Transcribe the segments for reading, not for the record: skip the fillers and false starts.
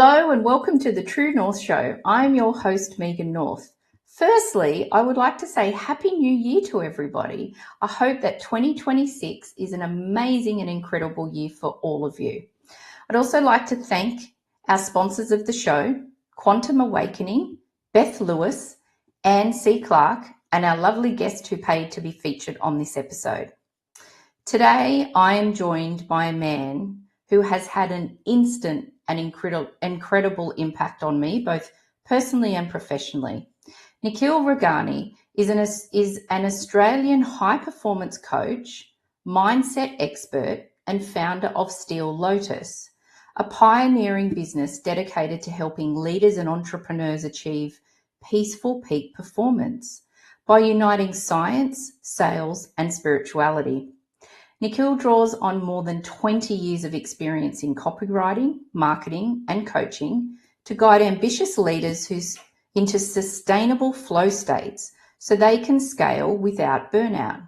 Hello and welcome to the True North Show. I'm your host, Megan North. Firstly, I would like to say Happy New Year to everybody. I hope that 2026 is an amazing and incredible year for all of you. I'd also like to thank our sponsors of the show, Quantum Awakening, Beth Lewis, Anne C. Clark, and our lovely guest who paid to be featured on this episode. Today, I am joined by a man who has had an instant and incredible impact on me, both personally and professionally. Nikhil Rughani is an Australian high-performance coach, mindset expert, and founder of Steel Lotus, a pioneering business dedicated to helping leaders and entrepreneurs achieve peaceful peak performance by uniting science, sales, and spirituality. Nikhil draws on more than 20 years of experience in copywriting, marketing, and coaching to guide ambitious leaders into sustainable flow states so they can scale without burnout.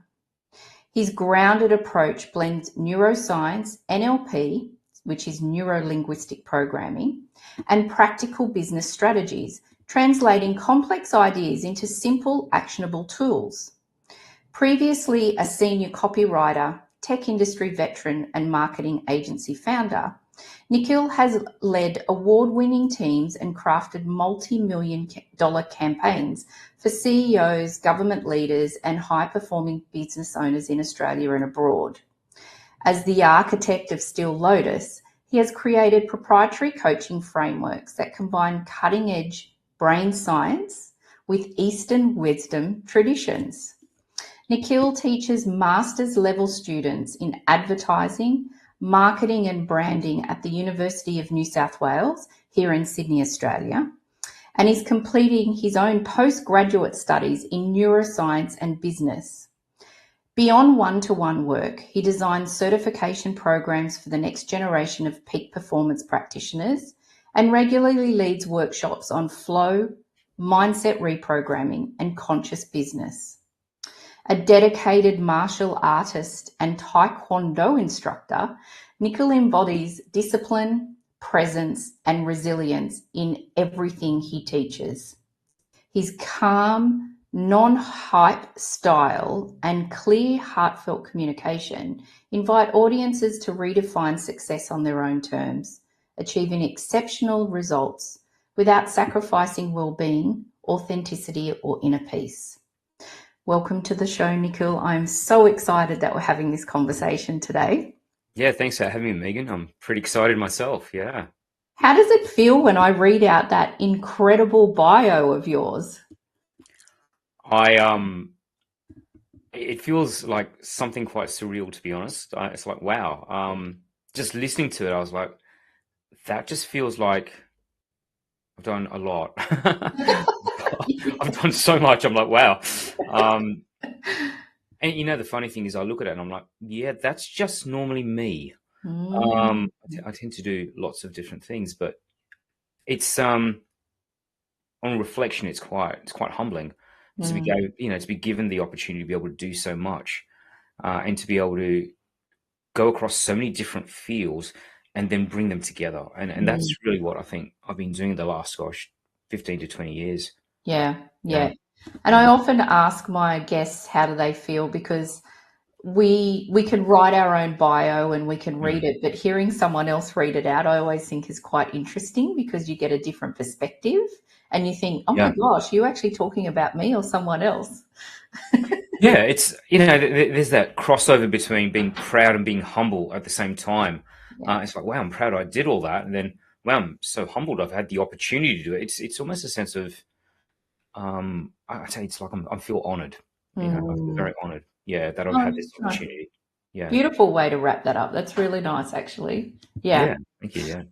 His grounded approach blends neuroscience, NLP, which is neuro-linguistic programming, and practical business strategies, translating complex ideas into simple, actionable tools. Previously a senior copywriter, tech industry veteran, and marketing agency founder, Nikhil has led award-winning teams and crafted multi-million-dollar campaigns for CEOs, government leaders, and high-performing business owners in Australia and abroad. As the architect of Steel Lotus, he has created proprietary coaching frameworks that combine cutting-edge brain science with Eastern wisdom traditions. Nikhil teaches master's level students in advertising, marketing and branding at the University of New South Wales here in Sydney, Australia, and is completing his own postgraduate studies in neuroscience and business. Beyond one-to-one work, he designs certification programs for the next generation of peak performance practitioners and regularly leads workshops on flow, mindset reprogramming, and conscious business. A dedicated martial artist and taekwondo instructor, Nikhil embodies discipline, presence, and resilience in everything he teaches. His calm, non-hype style and clear, heartfelt communication invite audiences to redefine success on their own terms, achieving exceptional results without sacrificing well-being, authenticity, or inner peace. Welcome to the show, Nikhil. I'm so excited that we're having this conversation today. Yeah, thanks for having me, Megan. I'm pretty excited myself, yeah. How does it feel when I read out that incredible bio of yours? It feels like something quite surreal, to be honest. It's like, wow. Just listening to it, I was like, that just feels like I've done a lot. I've done so much. I'm like, wow. And you know, the funny thing is I look at it and I'm like, yeah, that's just normally me. I tend to do lots of different things, but it's on reflection, it's quite humbling to be given the opportunity to be able to do so much, and to be able to go across so many different fields and then bring them together. And that's really what I think I've been doing the last 15 to 20 years. Yeah. And I often ask my guests how do they feel, because we can write our own bio and we can read it, but hearing someone else read it out, I always think is quite interesting, because you get a different perspective and you think, oh my gosh, you're actually talking about me or someone else. Yeah, it's, there's that crossover between being proud and being humble at the same time. It's like, wow, I'm proud I did all that. And then, wow, I'm so humbled I've had the opportunity to do it. It's almost a sense of, I tell you, it's like I feel honored. I feel very honored. Yeah, that I've had this opportunity. Yeah. Beautiful way to wrap that up. That's really nice, actually. Yeah. Thank you. Yeah.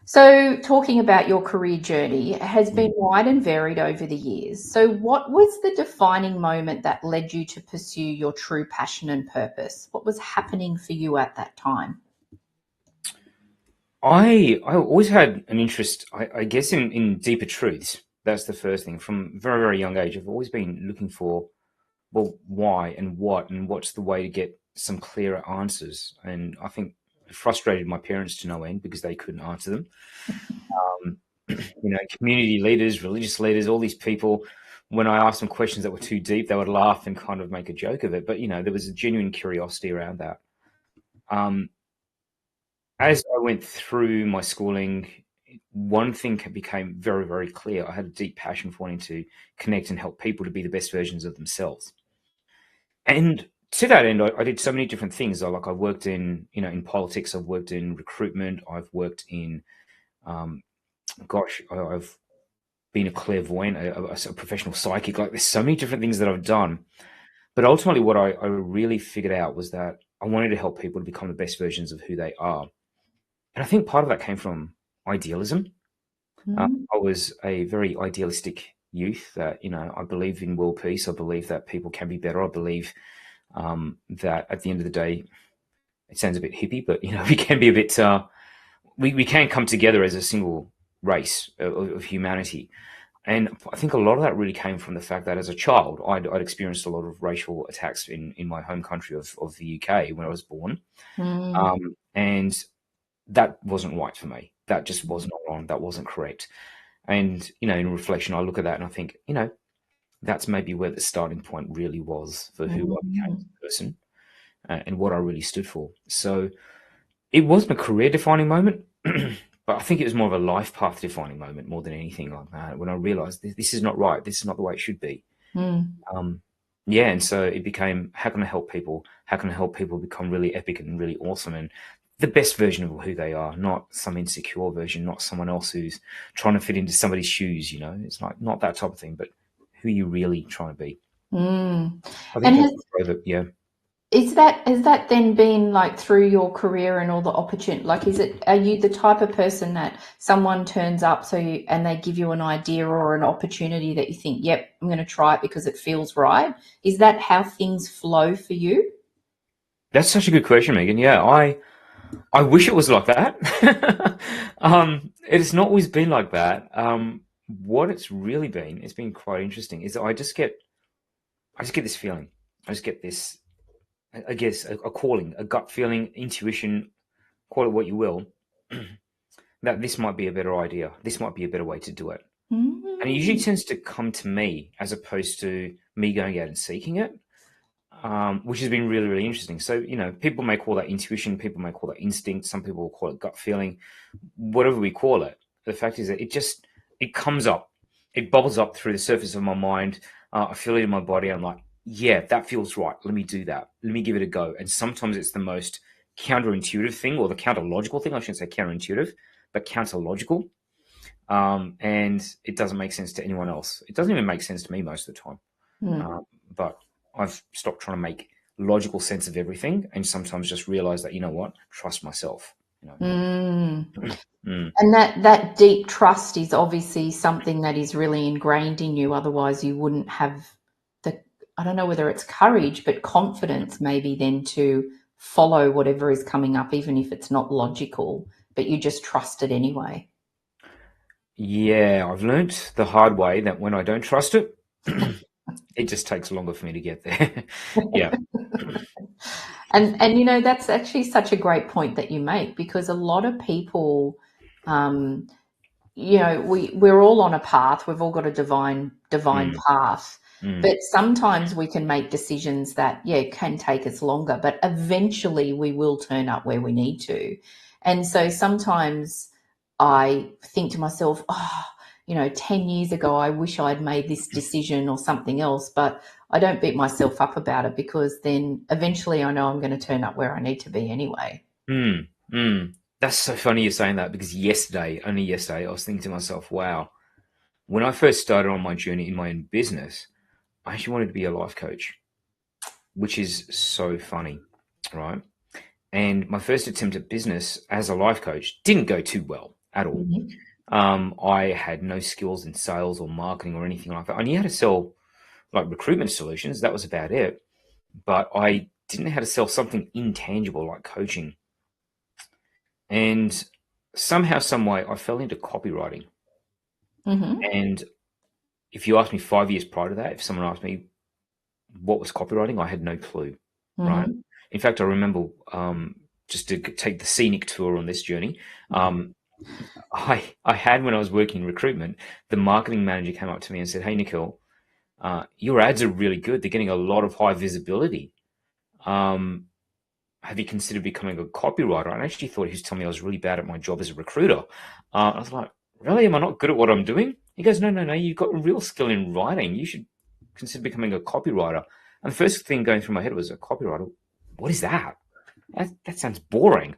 So talking about your career journey, it has been wide and varied over the years. So what was the defining moment that led you to pursue your true passion and purpose? What was happening for you at that time? I always had an interest, I guess, in deeper truths. That's the first thing. From a very, very young age, I've always been looking for, well, why and what's the way to get some clearer answers. And I think frustrated my parents to no end because they couldn't answer them. Community leaders, religious leaders, all these people, when I asked them questions that were too deep, they would laugh and kind of make a joke of it. But, there was a genuine curiosity around that. As I went through my schooling, one thing became very, very clear. I had a deep passion for wanting to connect and help people to be the best versions of themselves. And to that end, I did so many different things. I worked in politics. I've worked in recruitment. I've worked in, I've been a clairvoyant, a professional psychic. There's so many different things that I've done. But ultimately, what I really figured out was that I wanted to help people to become the best versions of who they are. And I think part of that came from idealism. I was a very idealistic youth that, I believe in world peace. I believe that people can be better. I believe that at the end of the day, it sounds a bit hippie, but, we can be a bit, we can come together as a single race of humanity. And I think a lot of that really came from the fact that as a child, I'd experienced a lot of racial attacks in my home country of the UK when I was born. And that wasn't right for me. That just was not wrong. That wasn't correct. And, in reflection, I look at that and I think, that's maybe where the starting point really was for who I became as a person and what I really stood for. So it wasn't a career-defining moment, but I think it was more of a life path-defining moment more than anything like that, when I realized this is not right. This is not the way it should be. And so it became, how can I help people? How can I help people become really epic and really awesome and the best version of who they are, not some insecure version, not someone else who's trying to fit into somebody's shoes, It's like not that type of thing, but who you really trying to be. I think that's part of it, yeah. Has that then been through your career and all the opportunity? Are you the type of person that someone turns up and they give you an idea or an opportunity that you think, yep, I'm going to try it because it feels right? Is that how things flow for you? That's such a good question, Megan. Yeah, I wish it was like that. It's not always been like that. What it's really been, it's been quite interesting, is that I just get this feeling. I just get this, I guess, a calling, a gut feeling, intuition, call it what you will, that this might be a better idea. This might be a better way to do it. And it usually tends to come to me as opposed to me going out and seeking it. Which has been really, really interesting. So, people may call that intuition, people may call that instinct, some people will call it gut feeling, whatever we call it. The fact is that it comes up, it bubbles up through the surface of my mind. I feel it in my body. I'm like, yeah, that feels right. Let me do that. Let me give it a go. And sometimes it's the most counterintuitive thing, or the counterlogical thing. I shouldn't say counterintuitive, but counterlogical. And it doesn't make sense to anyone else. It doesn't even make sense to me most of the time. But I've stopped trying to make logical sense of everything and sometimes just realize that, trust myself. And that deep trust is obviously something that is really ingrained in you. Otherwise you wouldn't have I don't know whether it's courage, but confidence maybe then to follow whatever is coming up, even if it's not logical, but you just trust it anyway. Yeah, I've learnt the hard way that when I don't trust it, it just takes longer for me to get there. Yeah. And that's actually such a great point that you make, because a lot of people, we're all on a path. We've all got a divine path. But sometimes we can make decisions that, can take us longer, but eventually we will turn up where we need to. And so sometimes I think to myself, 10 years ago, I wish I'd made this decision or something else, but I don't beat myself up about it, because then eventually I know I'm going to turn up where I need to be anyway. That's so funny you're saying that, because only yesterday, I was thinking to myself, wow, when I first started on my journey in my own business, I actually wanted to be a life coach, which is so funny, right? And my first attempt at business as a life coach didn't go too well at all. I had no skills in sales or marketing or anything like that. I knew how to sell recruitment solutions. That was about it. But I didn't know how to sell something intangible like coaching. And somehow, some way, I fell into copywriting. And if you asked me 5 years prior to that, if someone asked me what was copywriting, I had no clue, right? In fact, I remember just to take the scenic tour on this journey. I had, when I was working in recruitment, the marketing manager came up to me and said, "Hey, Nikhil, your ads are really good. They're getting a lot of high visibility. Have you considered becoming a copywriter?" And I actually thought he was telling me I was really bad at my job as a recruiter. I was like, "Really? Am I not good at what I'm doing?" He goes, "No. You've got a real skill in writing. You should consider becoming a copywriter." And the first thing going through my head was, a copywriter? What is that? That sounds boring.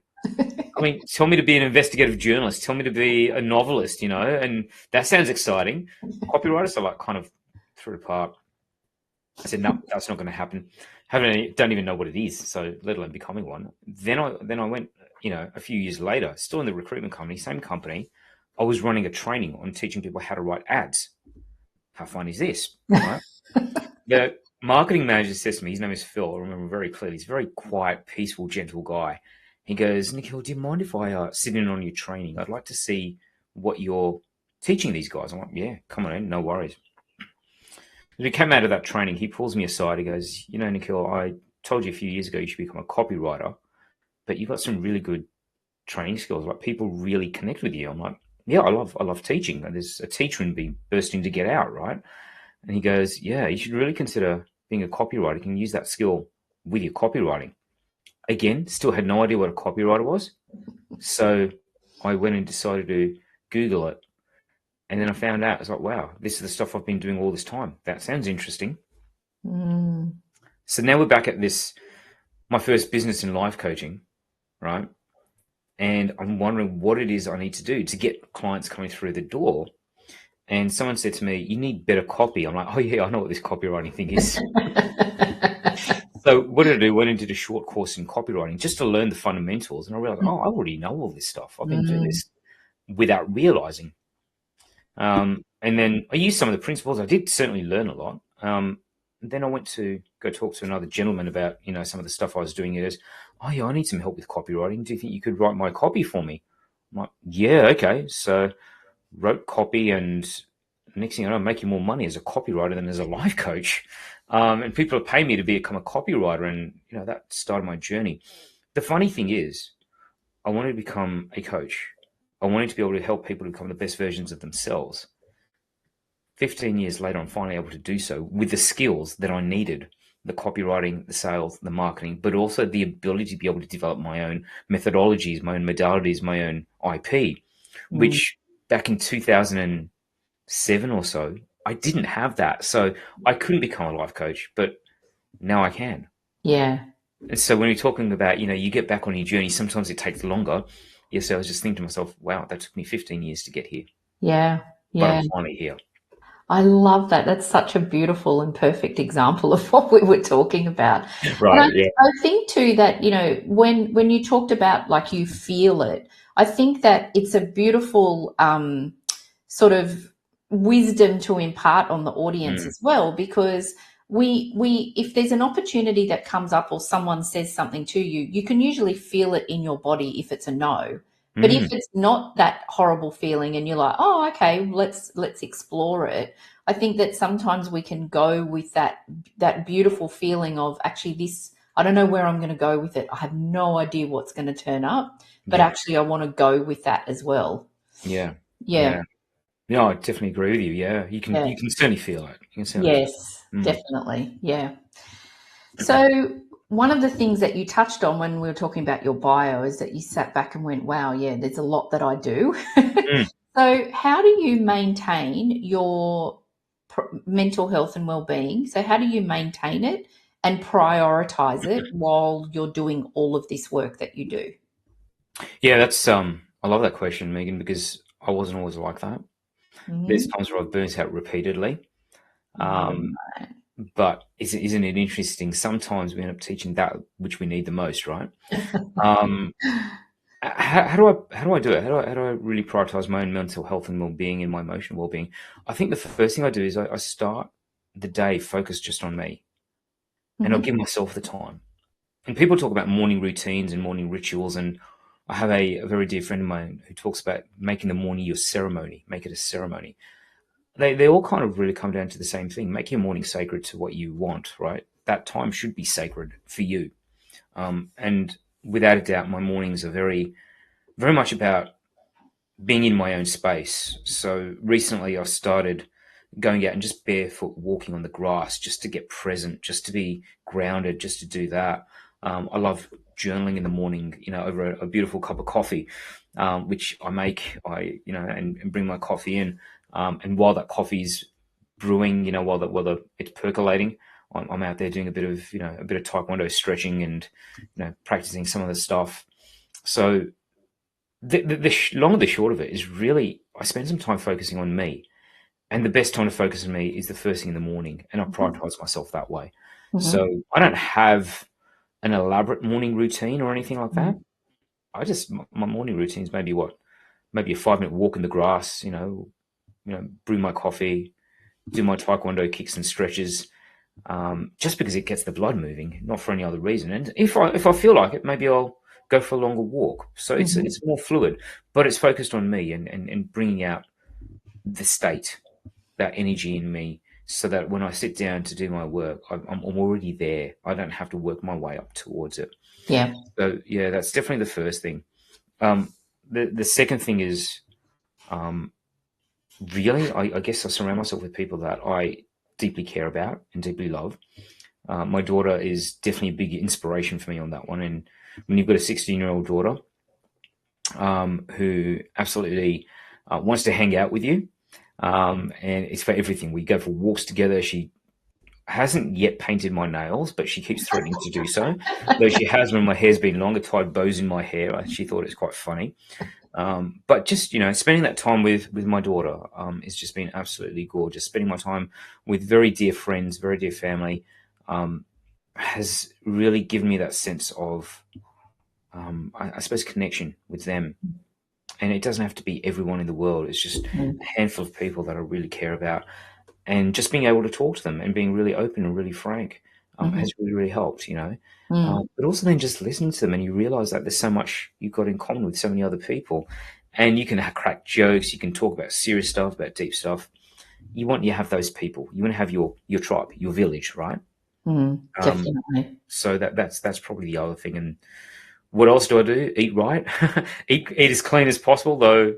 I mean, tell me to be an investigative journalist. Tell me to be a novelist, and that sounds exciting. Copywriters are like kind of threw it apart. I said, no, that's not going to happen. Don't even know what it is, so let alone becoming one. Then I went, a few years later, still in the recruitment company, same company. I was running a training on teaching people how to write ads. How fun is this, right? The marketing manager says to me, his name is Phil, I remember very clearly. He's a very quiet, peaceful, gentle guy. He goes, "Nikhil, do you mind if I sit in on your training? I'd like to see what you're teaching these guys." I'm like, "Yeah, come on in, no worries." As we came out of that training, he pulls me aside. He goes, "Nikhil, I told you a few years ago you should become a copywriter, but you've got some really good training skills. Like, people really connect with you." I'm like, "Yeah, I love teaching. There's a teacher in me bursting to get out, right?" And he goes, "Yeah, you should really consider being a copywriter. You can use that skill with your copywriting." Again, still had no idea what a copywriter was. So I went and decided to Google it. And then I found out, I was like, wow, this is the stuff I've been doing all this time. That sounds interesting. So now we're back at this, my first business in life coaching, right? And I'm wondering what it is I need to do to get clients coming through the door. And someone said to me, "You need better copy." I'm like, "Oh yeah, I know what this copywriting thing is." So what did I do? Went and did a short course in copywriting just to learn the fundamentals. And I realized, I already know all this stuff. I've been doing this without realizing. And then I used some of the principles. I did certainly learn a lot. Then I went to go talk to another gentleman about, some of the stuff I was doing. He goes, "Oh yeah, I need some help with copywriting. Do you think you could write my copy for me?" I'm like, "Yeah, okay." So wrote copy, and next thing I know, I'm making more money as a copywriter than as a life coach. And people are paying me to become a copywriter, and that started my journey. The funny thing is, I wanted to become a coach. I wanted to be able to help people to become the best versions of themselves. 15 years later, I'm finally able to do so with the skills that I needed: the copywriting, the sales, the marketing, but also the ability to be able to develop my own methodologies, my own modalities, my own IP, which back in 2007 or so, I didn't have that. So I couldn't become a life coach, but now I can. Yeah. And so when you're talking about, you get back on your journey, sometimes it takes longer. Yes, I was just thinking to myself, wow, that took me 15 years to get here. Yeah. But Yeah. I'm finally here. I love that. That's such a beautiful and perfect example of what we were talking about. And Right, yeah. I think too that, when you talked about like you feel it, I think that it's a beautiful sort of wisdom to impart on the audience as well, because we if there's an opportunity that comes up or someone says something to you, you can usually feel it in your body if it's a no. But if it's not that horrible feeling and you're like, "Oh, okay, let's explore it," I think that sometimes we can go with that beautiful feeling of, actually, this, I don't know where I'm going to go with it. I have no idea what's going to turn up, but Yeah. actually I want to go with that as well. Yeah. Yeah. Yeah. No, I definitely agree with you. Yeah. You can Yeah. you can certainly feel it. You can certainly feel Yes, it. definitely. Yeah. So one of the things that you touched on when we were talking about your bio is that you sat back and went, wow, yeah, there's a lot that I do. Mm. So how do you maintain your mental health and well-being? So how do you maintain it and prioritize it while you're doing all of this work that you do? Yeah, that's I love that question, Megan, because I wasn't always like that. There's Mhm. times where I've burnt out repeatedly. Um, Right. but isn't it interesting? Sometimes we end up teaching that which we need the most, right? Um, how do I do it? How do I really prioritize my own mental health and well-being and my emotional well-being? I think the first thing I do is I start the day focused just on me, and I'll Mhm. give myself the time. And people talk about morning routines and morning rituals, and I have a very dear friend of mine who talks about making the morning your ceremony. Make it a ceremony. They all kind of really come down to the same thing. Make your morning sacred to what you want, right? That time should be sacred for you. And without a doubt, my mornings are very, very much about being in my own space. So recently I started going out and just barefoot walking on the grass just to get present, just to be grounded, just to do that. I love journaling in the morning, over a beautiful cup of coffee, which I make, and bring my coffee in. And while that coffee's brewing, while it's percolating, I'm out there doing a bit of taekwondo stretching and, practicing some of the stuff. So the long and the short of it is really I spend some time focusing on me. And the best time to focus on me is the first thing in the morning, and I prioritize myself that way. So I don't have an elaborate morning routine or anything like that. I just my morning routine is maybe a 5-minute walk in the grass, brew my coffee, do my taekwondo kicks and stretches, just because it gets the blood moving, not for any other reason. And if I feel like it, maybe I'll go for a longer walk. So it's more fluid, but it's focused on me and bringing out the state, that energy in me, so that when I sit down to do my work, I'm already there. I don't have to work my way up towards it. Yeah. So yeah, that's definitely the first thing. The second thing is, really, I guess I surround myself with people that I deeply care about and deeply love. My daughter is definitely a big inspiration for me on that one. And when you've got a 16-year-old daughter who absolutely wants to hang out with you, and it's for everything. We go for walks together. She hasn't yet painted my nails, but she keeps threatening to do so. Though she has, when my hair's been longer, tied bows in my hair. She thought it's quite funny. But just, spending that time with my daughter has just been absolutely gorgeous. Spending my time with very dear friends, very dear family, has really given me that sense of, I suppose, connection with them. And it doesn't have to be everyone in the world. It's just a handful of people that I really care about. And just being able to talk to them and being really open and really frank has really, really helped, but also then just listening to them, and you realize that there's so much you've got in common with so many other people. And you can crack jokes. You can talk about serious stuff, about deep stuff. You have those people. You want to have your tribe, your village, right? Definitely. So that's probably the other thing. And what else do I do? Eat right, eat as clean as possible. Though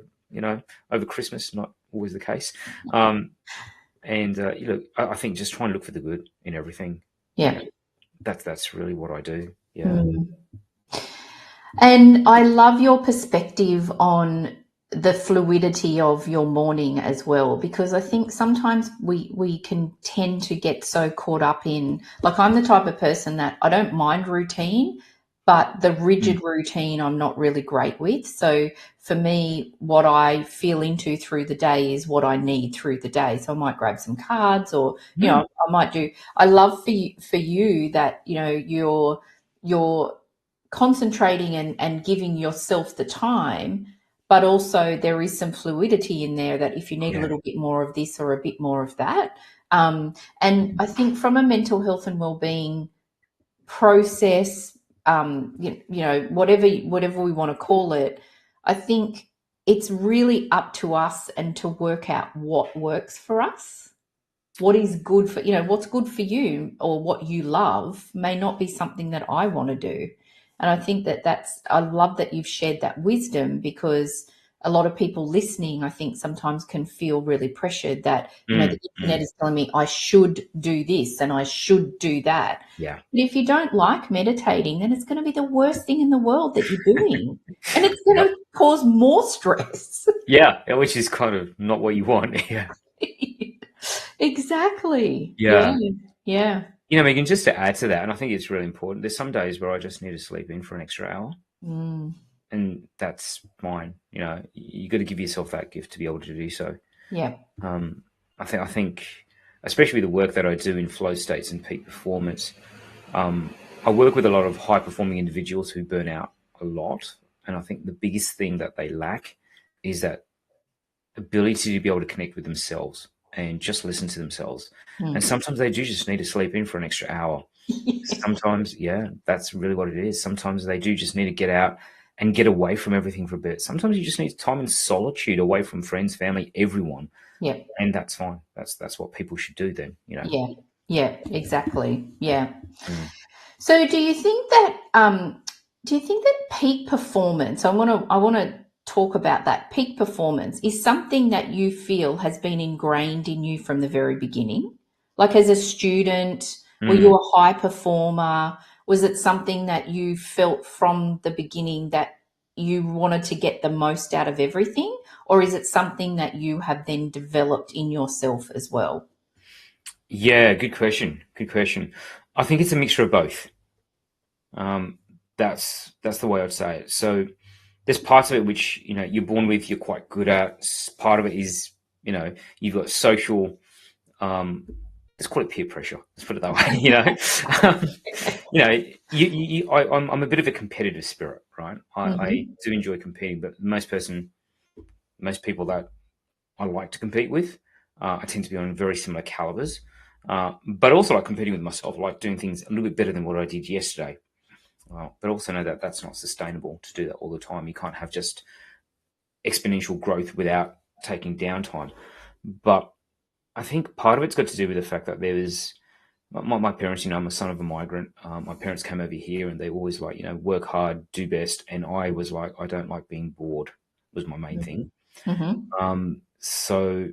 over Christmas, not always the case. And I think just try and look for the good in everything. Yeah. That's really what I do. Yeah. And I love your perspective on the fluidity of your morning as well, because I think sometimes we can tend to get so caught up in, like, I'm the type of person that I don't mind routine, but the rigid routine I'm not really great with. So for me, what I feel into through the day is what I need through the day. So I might grab some cards, or I might do. I love for you that you're concentrating and giving yourself the time, but also there is some fluidity in there, that if you need a little bit more of this or a bit more of that. And I think from a mental health and well-being process, whatever we want to call it, I think it's really up to us and to work out what works for us. What is good for, what's good for you or what you love may not be something that I want to do. And I think I love that you've shared that wisdom, because a lot of people listening, I think, sometimes can feel really pressured that, the internet is telling me I should do this and I should do that. Yeah. But if you don't like meditating, then it's going to be the worst thing in the world that you're doing. And it's going to cause more stress. Yeah, which is kind of not what you want. Yeah. Exactly. Yeah. Yeah. Megan, just to add to that, and I think it's really important, there's some days where I just need to sleep in for an extra hour. And that's fine. You got to give yourself that gift to be able to do so. Yeah. I think, especially the work that I do in flow states and peak performance, I work with a lot of high performing individuals who burn out a lot. And I think the biggest thing that they lack is that ability to be able to connect with themselves and just listen to themselves. And sometimes they do just need to sleep in for an extra hour. Sometimes, that's really what it is. Sometimes they do just need to get out and get away from everything for a bit. Sometimes you just need time in solitude, away from friends, family, everyone. Yeah. And that's fine. That's what people should do then, Yeah, exactly. Yeah. So do you think that Do you think that peak performance, I want to talk about that. Peak performance is something that you feel has been ingrained in you from the very beginning? Like as a student, were you Mm. a high performer? Was it something that you felt from the beginning that you wanted to get the most out of everything? Or is it something that you have then developed in yourself as well? Yeah, good question. Good question. I think it's a mixture of both. Um, that's the way I'd say it. So there's parts of it which you're born with, you're quite good at. Part of it is you've got social. Um, let's call it peer pressure. Let's put it that way. um, you know, I'm a bit of a competitive spirit, right? I Hmm. do enjoy competing, but most people that I like to compete with, I tend to be on very similar calibers. But also like competing with myself, I like doing things a little bit better than what I did yesterday. But also know that that's not sustainable to do that all the time. You can't have just exponential growth without taking downtime. But I think part of it's got to do with the fact that there was my parents. I'm a son of a migrant. My parents came over here and they always like, work hard, do best. And I was like, I don't like being bored was my main thing. Hmm. So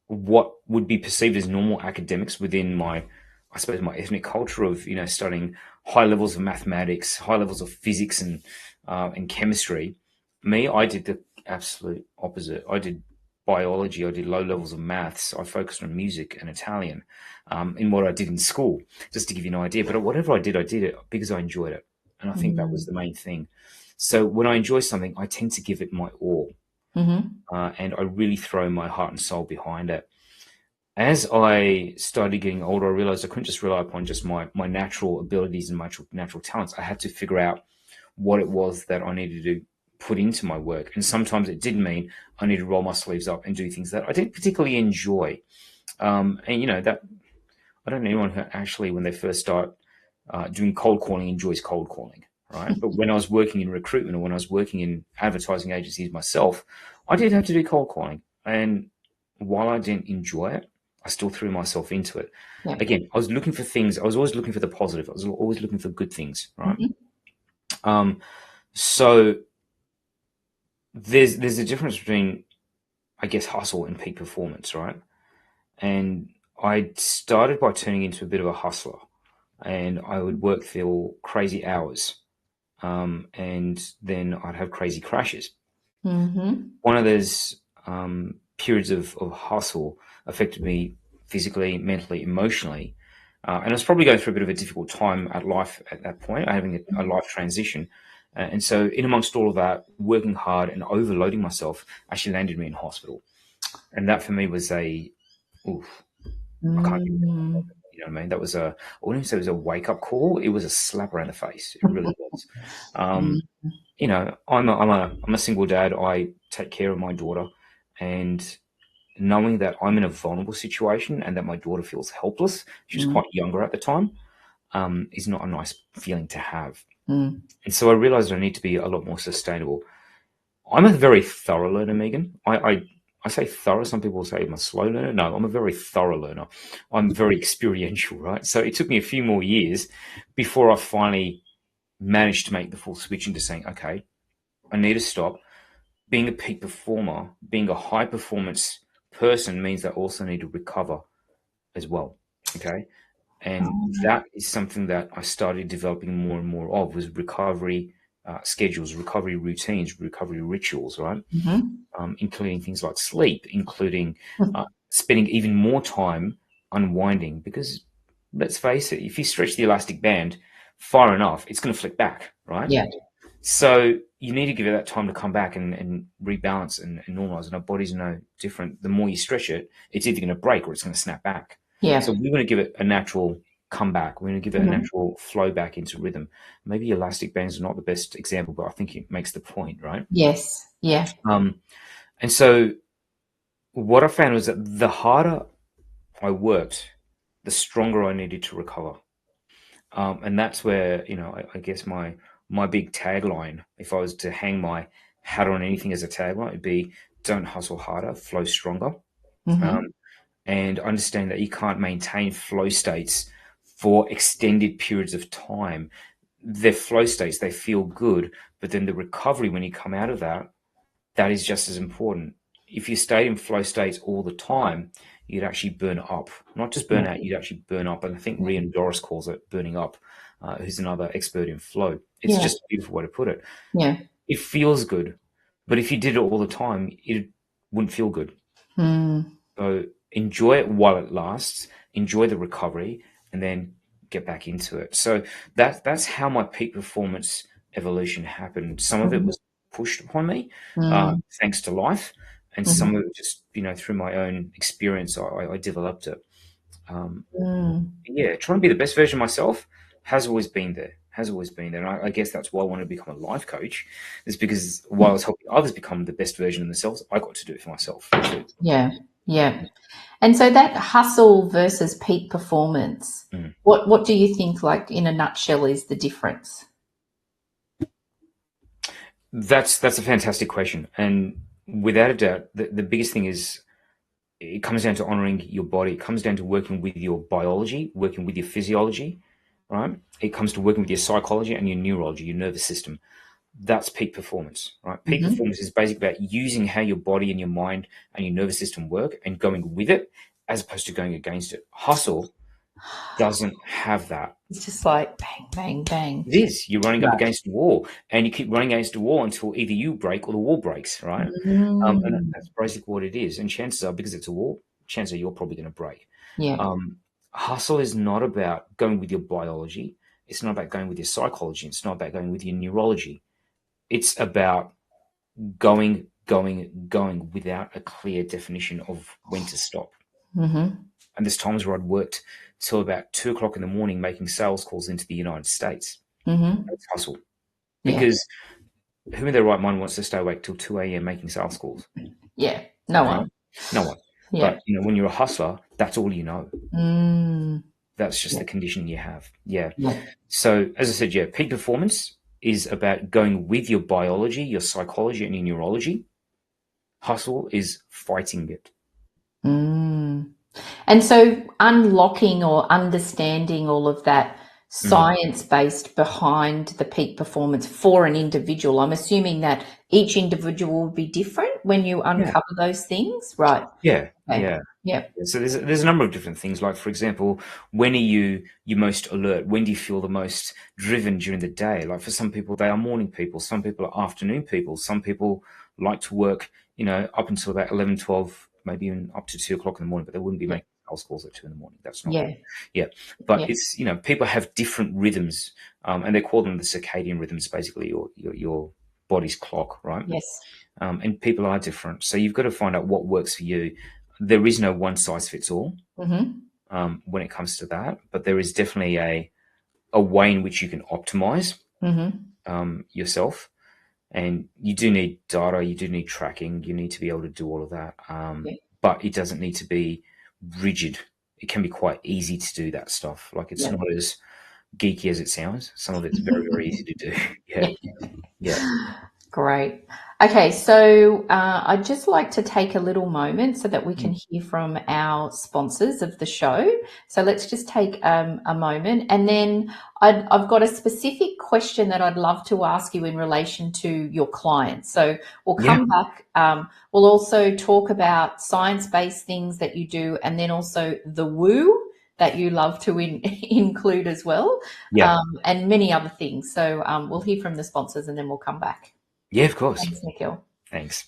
what would be perceived as normal academics within I suppose, my ethnic culture of, studying high levels of mathematics, high levels of physics and chemistry. I did the absolute opposite. I did biology. I did low levels of maths. I focused on music and Italian, in what I did in school, just to give you an idea. But whatever I did it because I enjoyed it. And I think that was the main thing. So when I enjoy something, I tend to give it my all. Hmm. And I really throw my heart and soul behind it. As I started getting older, I realized I couldn't just rely upon just my natural abilities and my natural talents. I had to figure out what it was that I needed to put into my work. And sometimes it did mean I needed to roll my sleeves up and do things that I didn't particularly enjoy. And that I don't know anyone who actually, when they first start doing cold calling, enjoys cold calling, right? But when I was working in recruitment or when I was working in advertising agencies myself, I did have to do cold calling. And while I didn't enjoy it, I still threw myself into it. Yeah. Again, I was looking for things. I was always looking for the positive. I was always looking for good things, right? Hmm. Um, so there's a difference between, I guess, hustle and peak performance, right? And I started by turning into a bit of a hustler, and I would work till crazy hours, and then I'd have crazy crashes. Hmm. One of those periods of hustle affected me physically, mentally, emotionally. And I was probably going through a bit of a difficult time at life at that point, having a life transition. And so, in amongst all of that, working hard and overloading myself actually landed me in hospital. And that for me was oof, I can't think of Mm. it. You know what I mean? That was I wouldn't even say it was a wake up call. It was a slap around the face. It really was. Um, Mm. I'm a single dad. I take care of my daughter, and knowing that I'm in a vulnerable situation and that my daughter feels helpless, she was Mm. quite younger at the time, is not a nice feeling to have. Mm. And so I realized I need to be a lot more sustainable. I'm a very thorough learner, Megan. I say thorough. Some people say I'm a slow learner. No, I'm a very thorough learner. I'm very experiential, right? So it took me a few more years before I finally managed to make the full switch into saying, okay, I need to stop. Being a peak performer, being a high performance person means I also need to recover as well. Okay. And that is something that I started developing more and more of was recovery schedules, recovery routines, recovery rituals, right? Mhm. Including things like sleep, including spending even more time unwinding. Because let's face it, if you stretch the elastic band far enough, it's going to flick back, right? Yeah. So you need to give it that time to come back and rebalance and normalize. And our bodies are no different. The more you stretch it, it's either going to break or it's going to snap back. Yeah. So we want to give it a natural comeback. We're going to give it a Mhm. natural flow back into rhythm. Maybe elastic bands are not the best example, but I think it makes the point, right? Yes. Yeah. Um, and so what I found was that the harder I worked, the stronger I needed to recover. And that's where, I guess my big tagline, if I was to hang my hat on anything as a tagline, it'd be don't hustle harder, flow stronger. Um, Mhm. and understand that you can't maintain flow states for extended periods of time. their flow states, they feel good, but then the recovery when you come out of that, that is just as important. If you stay in flow states all the time, you'd actually burn up. Not just burn out, you'd actually burn up. And I think Rian Doris calls it burning up, who's another expert in flow. It's just a beautiful way to put it. Yeah. It feels good, but if you did it all the time, it wouldn't feel good. So enjoy it while it lasts, enjoy the recovery, and then get back into it. So that's how my peak performance evolution happened. Some of it was pushed upon me, thanks to life, and some of it just, through my own experience, I developed it. Yeah, trying to be the best version of myself has always been there. And I guess that's why I wanted to become a life coach, is because while I was helping others become the best version of themselves, I got to do it for myself too. Yeah. And so that hustle versus peak performance, what do you think, like in a nutshell, is the difference? That's a fantastic question. And without a doubt, the biggest thing is it comes down to honoring your body. It comes down to working with your biology, working with your physiology, right? It comes to working with your psychology and your neurology, your nervous system. That's peak performance, right? Peak performance is basically about using how your body and your mind and your nervous system work and going with it as opposed to going against it. Hustle doesn't have that. It's just like bang, bang, bang. It is. You're running up against a wall, and you keep running against a wall until either you break or the wall breaks, right? And that's basically what it is. And chances are, because it's a wall, chances are you're probably going to break. Yeah. Hustle is not about going with your biology. It's not about going with your psychology. It's not about going with your neurology. It's about going without a clear definition of when to stop. And there's times where I'd worked till about 2 o'clock in the morning making sales calls into the United States. That's hustle. Because who in their right mind wants to stay awake till 2 a.m. making sales calls? Yeah, no one. No one. Yeah. But when you're a hustler, that's all you know. That's just the condition you have. Yeah. So as I said, peak performance is about going with your biology, your psychology, and your neurology. Hustle is fighting it. And so unlocking or understanding all of that science-based behind the peak performance for an individual, I'm assuming that each individual will be different when you uncover those things, right? Yeah. Okay. Yeah. So there's a number of different things. Like, for example, when are you most alert? When do you feel the most driven during the day? Like, for some people, they are morning people. Some people are afternoon people. Some people like to work, up until about 11, 12, maybe even up to 2 o'clock in the morning, but they wouldn't be making sales calls at 2 in the morning. That's not good. But it's, people have different rhythms, and they call them the circadian rhythms, basically, your body's clock, right? Yes. And people are different. So you've got to find out what works for you. There is no one size fits all when it comes to that, but there is definitely a way in which you can optimize yourself. And you do need data, you do need tracking, you need to be able to do all of that. But it doesn't need to be rigid. It can be quite easy to do that stuff. Like, it's not as geeky as it sounds. Some of it's very, very easy to do. Yeah. Great. Okay, so I'd just like to take a little moment so that we can hear from our sponsors of the show. So let's just take a moment, and then I've got a specific question that I'd love to ask you in relation to your clients. So we'll come back. We'll also talk about science-based things that you do, and then also the woo that you love to include as well, and many other things. So we'll hear from the sponsors, and then we'll come back. Yeah, of course. Thanks, Nikhil. Thanks.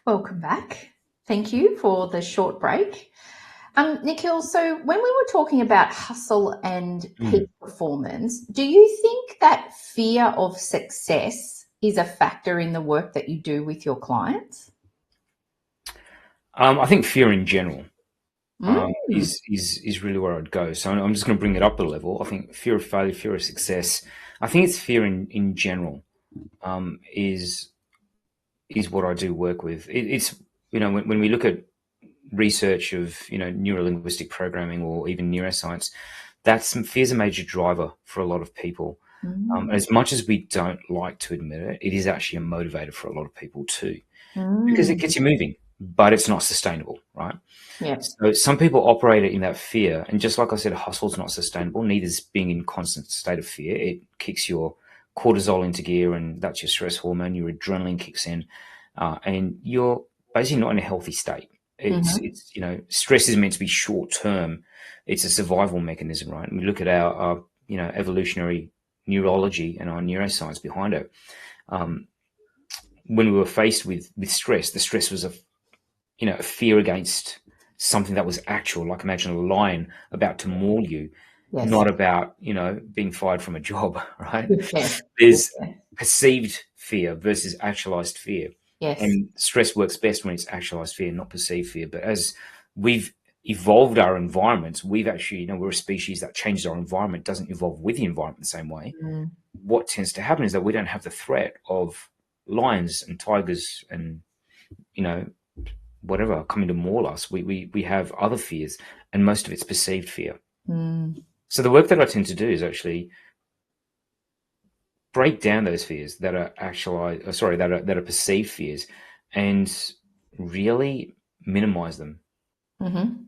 Welcome back. Thank you for the short break. Nikhil, so when we were talking about hustle and peak performance, do you think that fear of success is a factor in the work that you do with your clients? I think fear in general Mm. is really where I'd go. So I'm just going to bring it up a level. I think fear of failure, fear of success. I think it's fear in general is what I do work with. It's when we look at research of neuro-linguistic programming or even neuroscience, fear is a major driver for a lot of people. As much as we don't like to admit it, it is actually a motivator for a lot of people too, because it gets you moving, but it's not sustainable, right? Yeah. So some people operate in that fear, and just like I said, hustle's not sustainable. Neither is being in constant state of fear. It kicks your cortisol into gear, and that's your stress hormone. Your adrenaline kicks in, and you're basically not in a healthy state. It's stress is meant to be short term. It's a survival mechanism, right? And we look at our evolutionary neurology and our neuroscience behind it. When we were faced with stress, the stress was a fear against something that was actual. Like imagine a lion about to maul you, Yes. not about being fired from a job, right? Yeah. There's perceived fear versus actualized fear. Yes. And stress works best when it's actualized fear, not perceived fear. But as we've evolved our environments, we've actually, we're a species that changes our environment, doesn't evolve with the environment the same way. What tends to happen is that we don't have the threat of lions and tigers and, whatever coming to maul us. We have other fears, and most of it's perceived fear. So the work that I tend to do is actually break down those fears that are that are perceived fears, and really minimize them.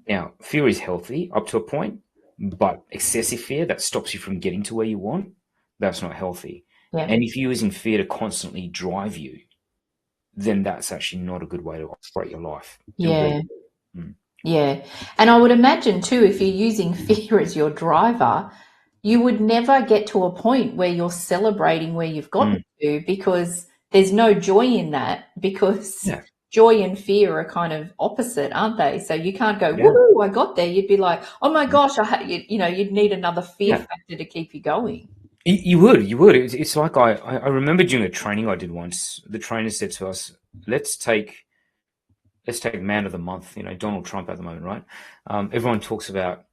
Now, fear is healthy up to a point, but excessive fear that stops you from getting to where you want, that's not healthy. Yeah. And if you're using fear to constantly drive you, then that's actually not a good way to operate your life. Yeah. Yeah. And I would imagine too, if you're using fear as your driver, you would never get to a point where you're celebrating where you've gotten to, because there's no joy in that, because joy and fear are kind of opposite, aren't they? So you can't go, woohoo, I got there. You'd be like, oh my gosh, you'd need another fear factor to keep you going. You would. It's like I remember doing a training I did once. The trainer said to us, let's take man of the month, Donald Trump at the moment, right? Everyone talks about,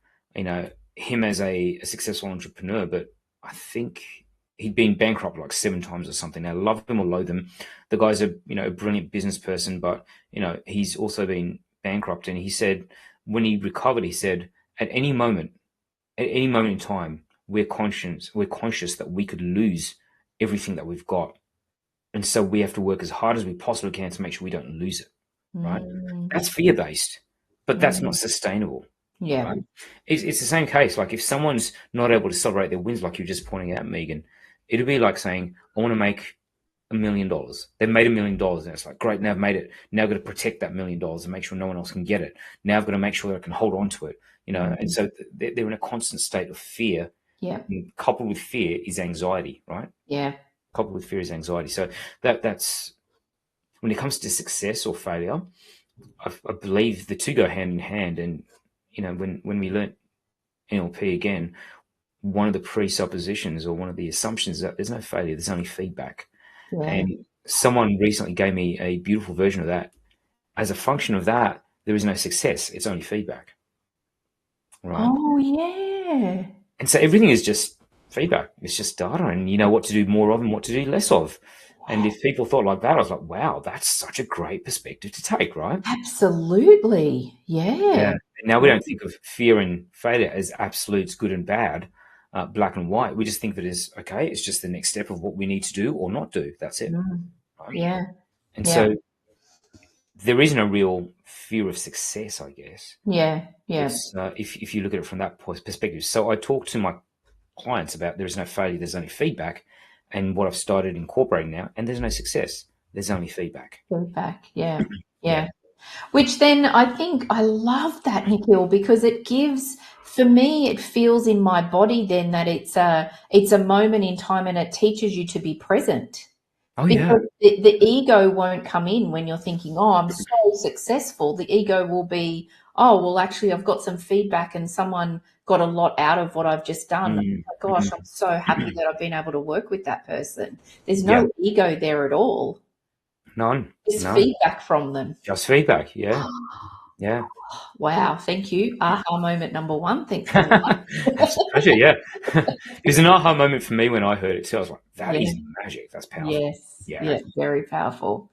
him as a successful entrepreneur, but I think he'd been bankrupt like 7 times or something. Now, love him or loathe him, the guy's a brilliant business person, but he's also been bankrupt. And he said when he recovered, he said at any moment in time, we're conscious that we could lose everything that we've got, and so we have to work as hard as we possibly can to make sure we don't lose it. Right? That's fear based, but that's not sustainable. Yeah. Right? It's the same case. Like if someone's not able to celebrate their wins, like you're just pointing out, Megan, it'd be like saying, I want to make $1 million. They've made $1 million, and it's like, great, now I've made it. Now I've got to protect that $1 million and make sure no one else can get it. Now I've got to make sure that I can hold on to it. And so they're in a constant state of fear. Yeah. And coupled with fear is anxiety, right? Yeah. Coupled with fear is anxiety. So that's when it comes to success or failure, I believe the two go hand in hand. And, when we learnt NLP again, one of the presuppositions or one of the assumptions is that there's no failure, there's only feedback. Yeah. And someone recently gave me a beautiful version of that. As a function of that, there is no success, it's only feedback. Right? Oh, yeah. And so everything is just feedback. It's just data, and you know what to do more of and what to do less of. And if people thought like that, I was like, wow, that's such a great perspective to take, right? Absolutely. Yeah. Now we don't think of fear and failure as absolutes, good and bad, black and white. We just think that is okay. It's just the next step of what we need to do or not do. That's it. Right? Yeah. And so there isn't a real fear of success, I guess. Yeah. Yeah. It's, if you look at it from that perspective. So I talk to my clients about there is no failure, there's only feedback. And what I've started incorporating now, and there's no success, there's only feedback. Feedback, yeah. Which then I think I love that, Nikhil, because it gives, for me, it feels in my body then that it's a moment in time, and it teaches you to be present. Oh yeah. Because the ego won't come in when you're thinking, oh, I'm so successful. The ego will be, oh, well, actually, I've got some feedback and someone got a lot out of what I've just done. Oh Mm, my gosh, mhm. I'm so happy that I've been able to work with that person. There's Yeah. no ego there at all. None. Just None. feedback from them. Just feedback. Yeah. Yeah. Wow, thank you. Aha moment number one. Thanks very much. Absolute pleasure. Yeah. It was an aha moment for me when I heard it too. I was like, that Yeah. is magic. That's powerful. Yes. Yeah. Yeah. Very powerful.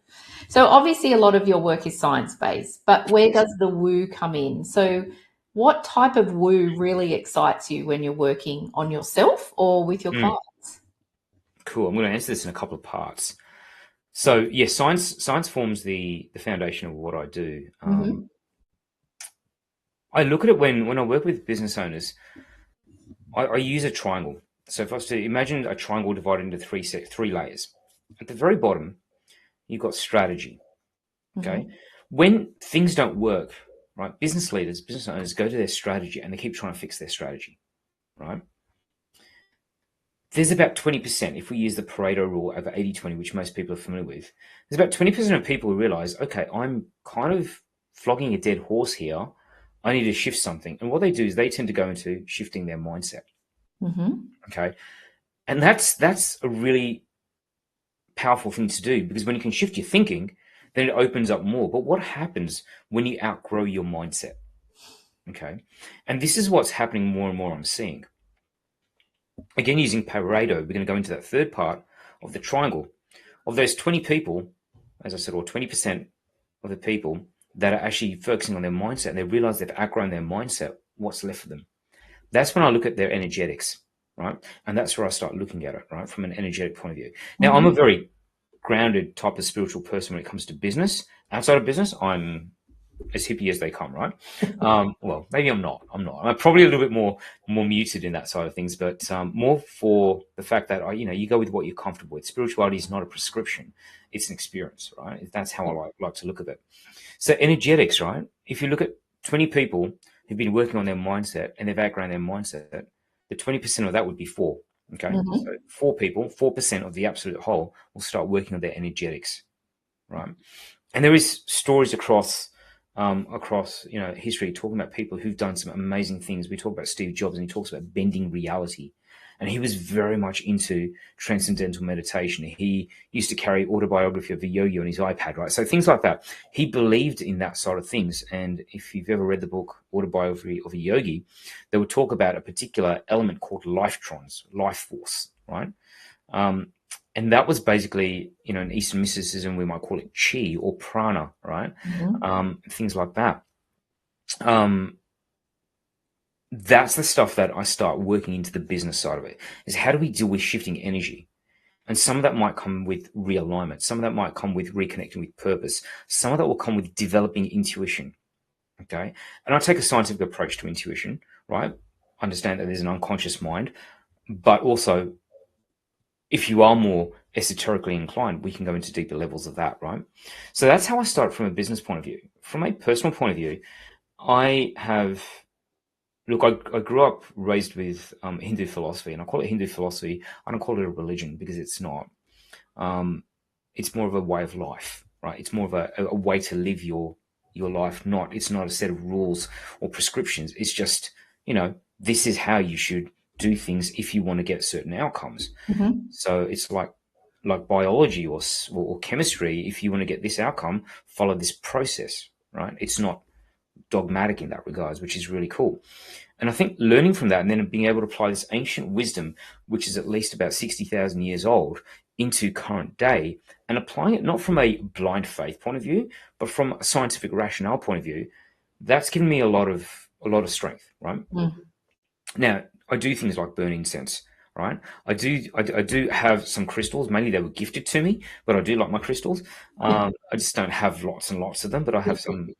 So obviously, a lot of your work is science based, but where does the woo come in? So, what type of woo really excites you when you're working on yourself or with your Mm, clients? cool. I'm going to answer this in a couple of parts. So yeah, science forms the foundation of what I do. Mm-hmm. I look at it when I work with business owners. I use a triangle. So if I was to imagine a triangle divided into three layers, at the very bottom you've got strategy. Okay, Mm-hmm. when things don't work, right? Business leaders, business owners go to their strategy and they keep trying to fix their strategy, right? There's about 20%, if we use the Pareto rule over 80-20, which most people are familiar with, there's about 20% of people who realize, okay, I'm kind of flogging a dead horse here. I need to shift something. And what they do is they tend to go into shifting their mindset. Mm-hmm. Okay. And that's a really powerful thing to do because when you can shift your thinking, then it opens up more. But what happens when you outgrow your mindset? Okay. And this is what's happening more and more I'm seeing. Again, using Pareto, we're going to go into that third part of the triangle. Of those 20 people, as I said, or 20% of the people that are actually focusing on their mindset and they realize they've outgrown their mindset, what's left for them? That's when I look at their energetics, right? And that's where I start looking at it, right? From an energetic point of view. Now, I'm Mm-hmm. a very grounded type of spiritual person when it comes to business. Outside of business, I'm as hippie as they come, right? Well, maybe I'm not. I'm probably a little bit more muted in that side of things, but more for the fact that you go with what you're comfortable with. Spirituality is not a prescription; it's an experience, right? That's how I like to look at it. So energetics, right? If you look at 20 people who've been working on their mindset and they've outgrown their mindset, the 20% of that would be four. Okay, Mm-hmm. so four people, 4% of the absolute whole will start working on their energetics, right? And there is stories across history talking about people who've done some amazing things. We talk about Steve Jobs and he talks about bending reality, and he was very much into transcendental meditation. He used to carry autobiography of a yogi on his iPad, right? So things like that. He believed in that sort of things. And if you've ever read the book Autobiography of a Yogi, they would talk about a particular element called lifetrons, life force, right? Um, and that was basically, in Eastern mysticism, we might call it chi or prana, right? Mm-hmm. Things like that. Um, that's the stuff that I start working into the business side of it. Is how do we deal with shifting energy? And some of that might come with realignment. Some of that might come with reconnecting with purpose. Some of that will come with developing intuition. Okay. And I take a scientific approach to intuition, right? Understand that there's an unconscious mind, but also if you are more esoterically inclined, we can go into deeper levels of that, right? So that's how I start from a business point of view. From a personal point of view, I have look. I grew up raised with Hindu philosophy, and I call it Hindu philosophy. I don't call it a religion because it's not. Um, it's more of a way of life, right? It's more of a way to live your life. It's not a set of rules or prescriptions. It's just this is how you should do things if you want to get certain outcomes. Mm-hmm. So it's like biology or chemistry. If you want to get this outcome, follow this process, right? It's not dogmatic in that regards, which is really cool. And I think learning from that and then being able to apply this ancient wisdom, which is at least about 60,000 years old, into current day and applying it not from a blind faith point of view, but from a scientific rationale point of view, that's given me a lot of strength, right? Mm-hmm. Now, I do things like burn incense, right? I do have some crystals. Mainly they were gifted to me, but I do like my crystals. I just don't have lots and lots of them, but I have some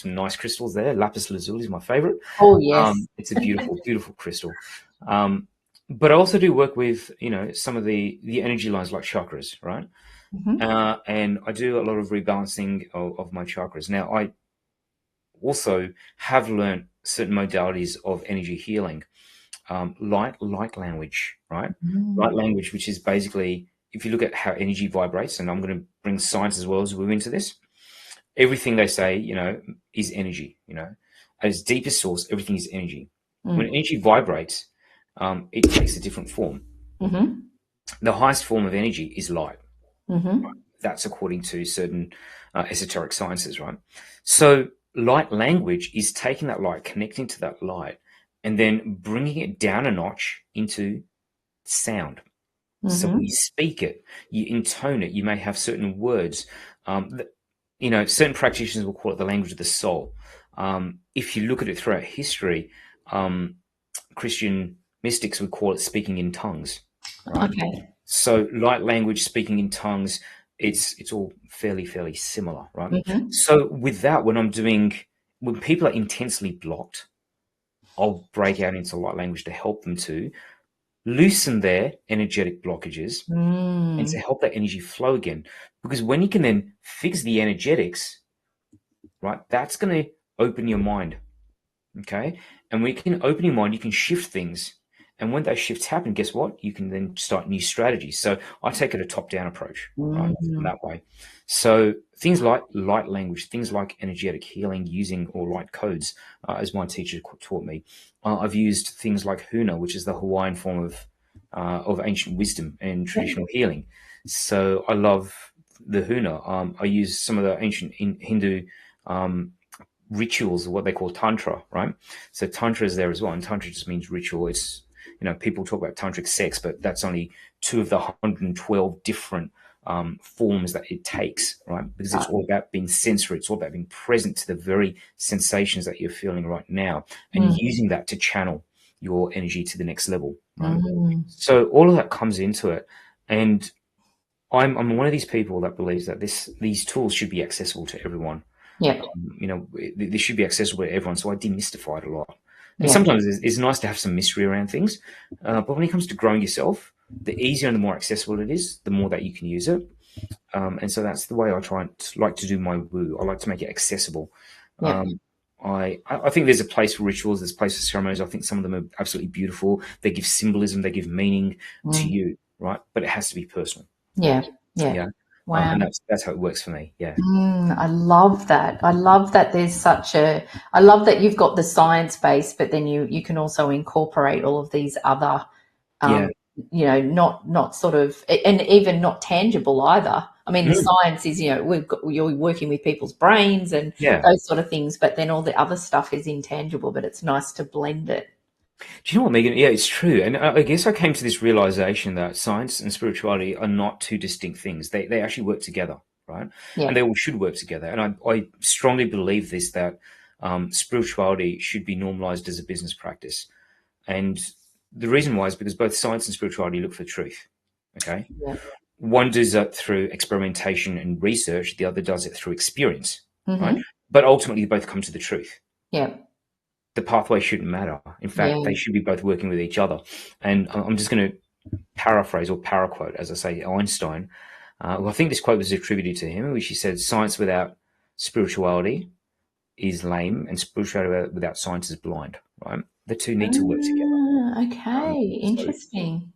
nice crystals there. Lapis lazuli is my favorite. Oh, yes. It's a beautiful, beautiful crystal. Um, but I also do work with some of the energy lines like chakras, right? Mm-hmm. And I do a lot of rebalancing of my chakras. Now, I also have learned certain modalities of energy healing light language, right? Light Mm-hmm. language, which is basically if you look at how energy vibrates, and I'm going to bring science as well as we into this, everything they say, is energy. At its deepest source, everything is energy. When energy vibrates, it takes a different form. Mm-hmm. The highest form of energy is light. Mm-hmm. That's according to certain esoteric sciences, right? So light language is taking that light, connecting to that light, and then bringing it down a notch into sound. So when you speak it, you intone it, you may have certain words. Certain practitioners will call it the language of the soul. If you look at it throughout history, Christian mystics would call it speaking in tongues, right? Okay. So light language, speaking in tongues, it's all fairly similar, right? Mm-hmm. So with that, when people are intensely blocked, I'll break out into light language to help them to loosen their energetic blockages and to help that energy flow again. Because when you can then fix the energetics, right, that's going to open your mind. Okay. And when you can open your mind, you can shift things. And when those shifts happen, guess what? You can then start new strategies. So I take it a top-down approach, right? That way. So things like light language, things like energetic healing using or light codes, as my teacher taught me. I've used things like Huna, which is the Hawaiian form of ancient wisdom and traditional healing. So I love the Huna. I use some of the ancient Hindu rituals, what they call tantra, right? So tantra is there as well, and tantra just means ritual. It's people talk about tantric sex, but that's only 2 of the 112 different forms that it takes, right? Because it's all about being sensory. It's all about being present to the very sensations that you're feeling right now, and using that to channel your energy to the next level, right? So all of that comes into it, and I'm one of these people that believes that these tools should be accessible to everyone. Yeah. This should be accessible to everyone. So I demystify it a lot. And Yeah. sometimes it's nice to have some mystery around things. But when it comes to growing yourself, the easier and the more accessible it is, the more that you can use it. And so that's the way I like to do my woo. I like to make it accessible. Yeah. I think there's a place for rituals, there's a place for ceremonies. I think some of them are absolutely beautiful. They give symbolism, they give meaning to you, right? But it has to be personal. Yeah. Yeah. Yeah. Wow. And that's how it works for me. Yeah. I love that. I love that I love that you've got the science base, but then you can also incorporate all of these other, Yeah. not sort of, and even not tangible either. I mean, the science is, you're working with people's brains and those sort of things, but then all the other stuff is intangible, but it's nice to blend it. Do you know what, Megan? Yeah, it's true. And I guess I came to this realization that science and spirituality are not two distinct things. They actually work together, right? Yeah. And they all should work together. And I strongly believe this, that spirituality should be normalized as a business practice. And the reason why is because both science and spirituality look for truth, okay? Yeah. One does that through experimentation and research. The other does it through experience, right? Mm-hmm. But ultimately, both come to the truth. Yeah. The pathway shouldn't matter. In fact, they should be both working with each other. And I'm just going to paraphrase or paraquote, as I say, Einstein. Well, I think this quote was attributed to him, which he said, "Science without spirituality is lame, and spirituality without science is blind." Right? The two need to work together. Okay. Interesting.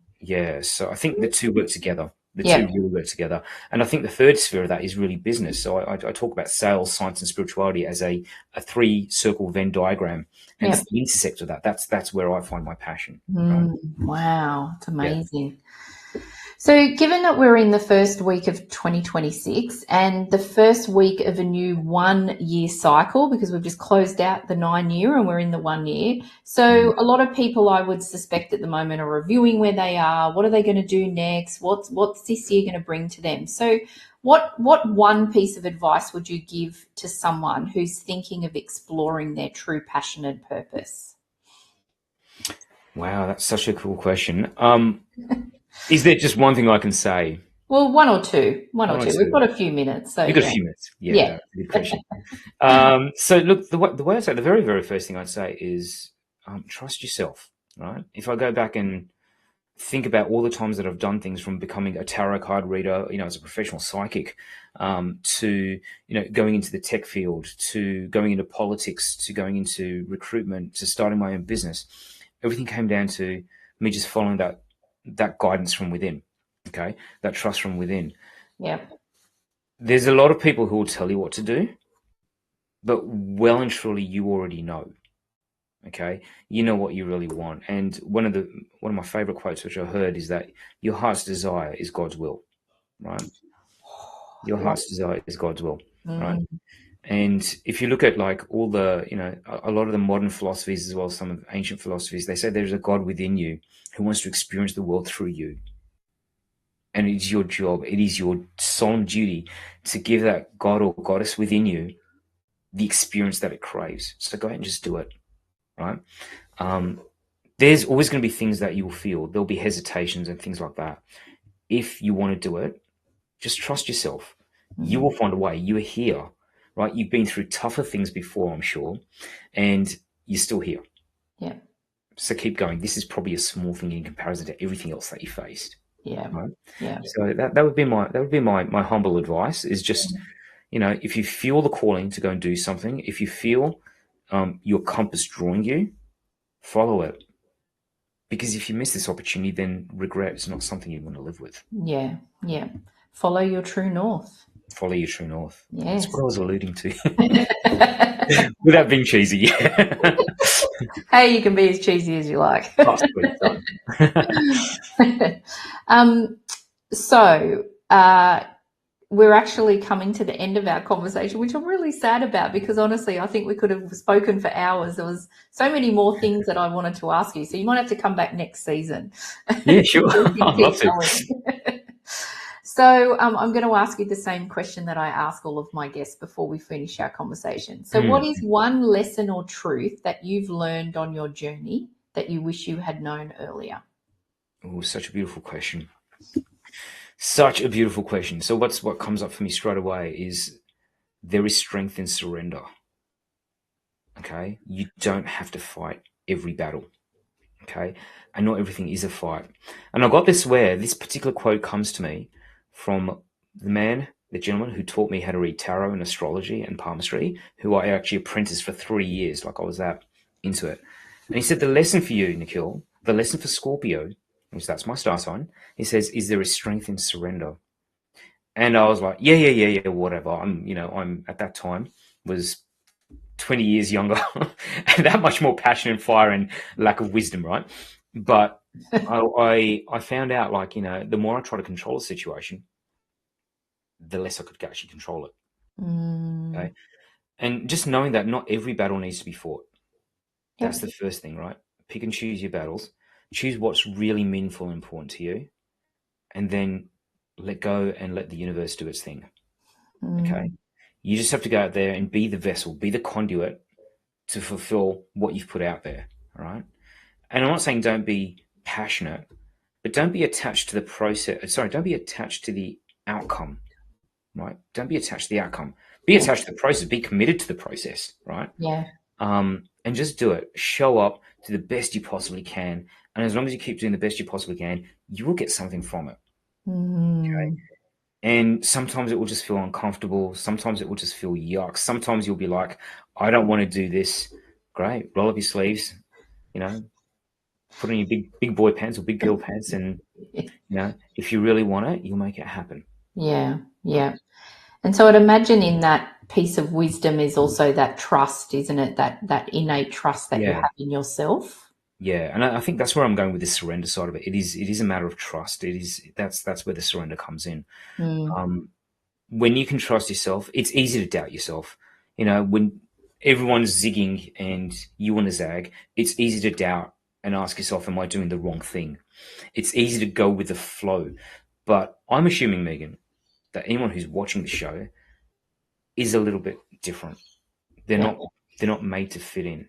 So I think the two work together. The Yeah. two really work together. And I think the third sphere of that is really business. So I talk about sales, science, and spirituality as a 3-circle Venn diagram. And it's the intersect of that. That's where I find my passion. Right? Wow. It's amazing. So given that we're in the first week of 2026 and the first week of a new 1-year cycle, because we've just closed out the 9-year and we're in the 1 year. So a lot of people, I would suspect at the moment, are reviewing where they are. What are they going to do next? What's this year going to bring to them? So what one piece of advice would you give to someone who's thinking of exploring their true passion and purpose? Wow, that's such a cool question. Is there just one thing I can say? Well, one or two. We've got a few minutes. So We've got a few minutes. Yeah. That's a good question. So look, the way I say, the very, very first thing I'd say is trust yourself, right? If I go back and think about all the times that I've done things, from becoming a tarot card reader, as a professional psychic, to, going into the tech field, to going into politics, to going into recruitment, to starting my own business, everything came down to me just following that guidance from within. Okay, that trust from within. Yeah. There's a lot of people who will tell you what to do, but well and truly you already know. Okay, you know what you really want. And one of my favorite quotes which I heard is that your heart's desire is God's will, right? Your Love. heart's desire is God's will, right? Mm, And if you look at like all the, a lot of the modern philosophies as well as some of the ancient philosophies, they say there's a God within you who wants to experience the world through you. And it is your job, it is your solemn duty to give that God or goddess within you the experience that it craves. So go ahead and just do it, right? There's always going to be things that you will feel. There'll be hesitations and things like that. If you want to do it, just trust yourself. You will find a way. You are here, right? You've been through tougher things before, I'm sure, and you're still here. yeah. So keep going. This is probably a small thing in comparison to everything else that you faced. Yeah. Right? Yeah. So that would be my humble advice is just, if you feel the calling to go and do something, if you feel your compass drawing you, follow it. Because if you miss this opportunity, then regret is not something you want to live with. Yeah. Yeah. Follow your true north. Follow your true north. Yes. That's what I was alluding to. Without being cheesy. Hey, you can be as cheesy as you like. Oh, sweet, done. So, we're actually coming to the end of our conversation, which I'm really sad about because honestly, I think we could have spoken for hours. There was so many more things that I wanted to ask you. So you might have to come back next season. Yeah, sure. I'd love to. So I'm going to ask you the same question that I ask all of my guests before we finish our conversation. So what is one lesson or truth that you've learned on your journey that you wish you had known earlier? Oh, such a beautiful question. Such a beautiful question. So what comes up for me straight away is there is strength in surrender. Okay? You don't have to fight every battle. Okay? And not everything is a fight. And I got this where this particular quote comes to me from the gentleman who taught me how to read tarot and astrology and palmistry, who I actually apprenticed for 3 years, like I was that into it. And he said, the lesson for you, Nikhil, the lesson for Scorpio, which that's my star sign, he says, is there is strength in surrender. And I was like, yeah, whatever. I'm at that time was 20 years younger and that much more passion and fire and lack of wisdom, right? But I found out, like, the more I try to control a situation, the less I could actually control it. Okay. And just knowing that not every battle needs to be fought. That's the first thing, right? Pick and choose your battles. Choose what's really meaningful and important to you. And then let go and let the universe do its thing. Okay. You just have to go out there and be the vessel, be the conduit to fulfill what you've put out there. All right. And I'm not saying don't be passionate, but don't be attached to the process. Sorry, don't be attached to the outcome, right? Don't be attached to the outcome. Be attached to the process. Be committed to the process, right? Yeah. And just do it. Show up to the best you possibly can. And as long as you keep doing the best you possibly can, you will get something from it. Okay. And sometimes it will just feel uncomfortable. Sometimes it will just feel yuck. Sometimes you'll be like, I don't want to do this. Great. Roll up your sleeves, put on your big boy pants or big girl pants. And, if you really want it, you'll make it happen. Yeah. Yeah. And so I'd imagine in that piece of wisdom is also that trust, isn't it? That innate trust that you have in yourself. Yeah, and I think that's where I'm going with the surrender side of it. It is a matter of trust. That's where the surrender comes in. When you can trust yourself, it's easy to doubt yourself. When everyone's zigging and you want to zag, it's easy to doubt and ask yourself, am I doing the wrong thing? It's easy to go with the flow. But I'm assuming, Megan, that anyone who's watching the show is a little bit different. They're not made to fit in.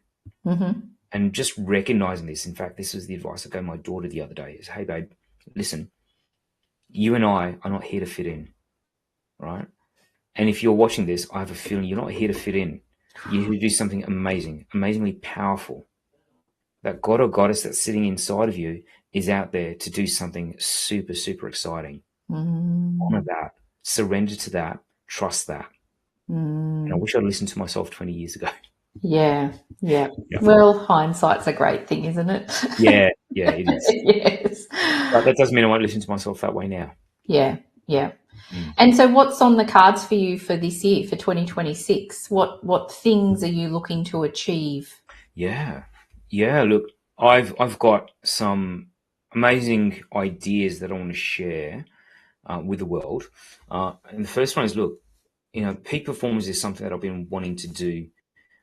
And just recognizing this. In fact, this was the advice I gave my daughter the other day is, hey, babe, listen, you and I are not here to fit in, right? And if you're watching this, I have a feeling you're not here to fit in. You're here to do something amazing, amazingly powerful. That God or goddess that's sitting inside of you is out there to do something super, super exciting. Honor that. Surrender to that. Trust that. And I wish I'd listened to myself 20 years ago. Yeah. Yeah. Well, hindsight's a great thing, isn't it? Yeah, it is. Yes. But that doesn't mean I won't listen to myself that way now. Yeah. Mm. And so what's on the cards for you for this year, for 2026? What things are you looking to achieve? Yeah. Look, I've got some amazing ideas that I want to share with the world. And the first one is, look, peak performance is something that I've been wanting to do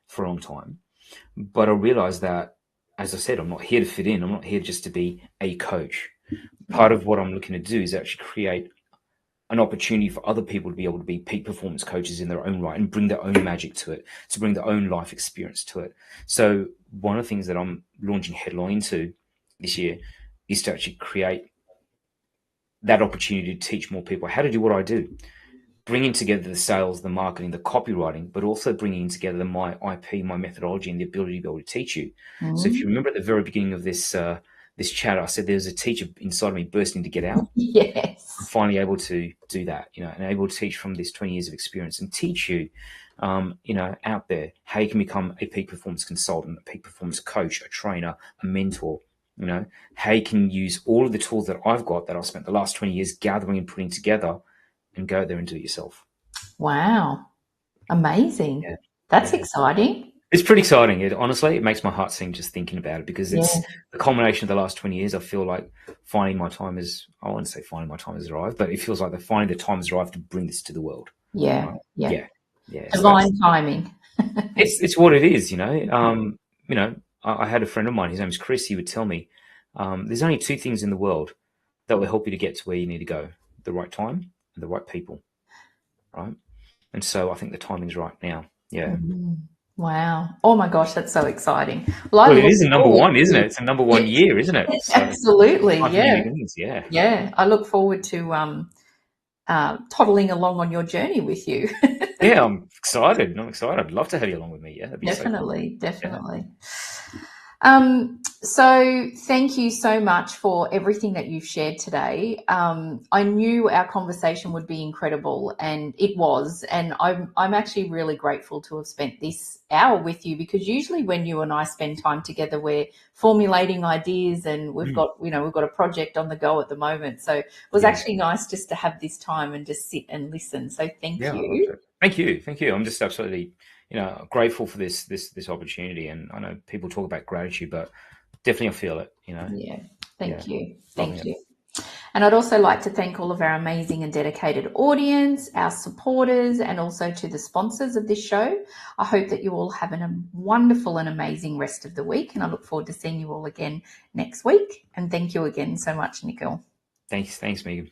for a long time. But I realized that, as I said, I'm not here to fit in. I'm not here just to be a coach. Part of what I'm looking to do is actually create an opportunity for other people to be able to be peak performance coaches in their own right and bring their own magic to it, to bring their own life experience to it. So one of the things that I'm launching headlong into this year is to actually create that opportunity to teach more people how to do what I do, bringing together the sales, the marketing, the copywriting, but also bringing together my IP, my methodology, and the ability to be able to teach you. So if you remember at the very beginning of this chat, I said there was a teacher inside of me bursting to get out. I'm Yes. finally able to do that, and able to teach from this 20 years of experience and teach you, out there how you can become a peak performance consultant, a peak performance coach, a trainer, a mentor, how you can use all of the tools that I've got that I've spent the last 20 years gathering and putting together and go there and do it yourself. Wow. Amazing. Yeah. That's Yeah. exciting. It's pretty exciting. Honestly, it makes my heart sing just thinking about it, because Yeah. it's the culmination of the last 20 years. I feel like finding my time is, I wouldn't say finding my time has arrived, but it feels like finding the time has arrived to bring this to the world. Yeah. Right? Yeah. Yeah. Yeah. So that's, Divine timing. it's what it is. I had a friend of mine, his name's Chris. He would tell me, there's only two things in the world that will help you to get to where you need to go: the right time and the right people. Right. And so I think the timing's right now. Yeah. Mm. Wow. Oh my gosh, that's so exciting. Well, I Well, it look is a number forward one, isn't to, it? It's a number one yes, year, isn't it? So absolutely. time for new Yeah. beginnings. Yeah. Yeah. I look forward to toddling along on your journey with you. Yeah, I'm excited. I'm excited. I'd love to have you along with me. Yeah, that'd be so cool. Definitely, Yeah. definitely. So thank you so much for everything that you've shared today. I knew our conversation would be incredible, and it was. And I'm actually really grateful to have spent this hour with you, because usually when you and I spend time together, we're formulating ideas, and we've Mm. got a project on the go at the moment. So it was Yeah. actually nice just to have this time and just sit and listen. So thank Yeah, I loved you. it. Thank you. Thank you. I'm just absolutely, grateful for this opportunity. And I know people talk about gratitude, but definitely I feel it. Yeah, Yeah. thank you. Loving Thank it. you. And I'd also like to thank all of our amazing and dedicated audience, our supporters, and also to the sponsors of this show. I hope that you all have a wonderful and amazing rest of the week, and I look forward to seeing you all again next week. And thank you again so much, Nikhil. Thanks, Megan.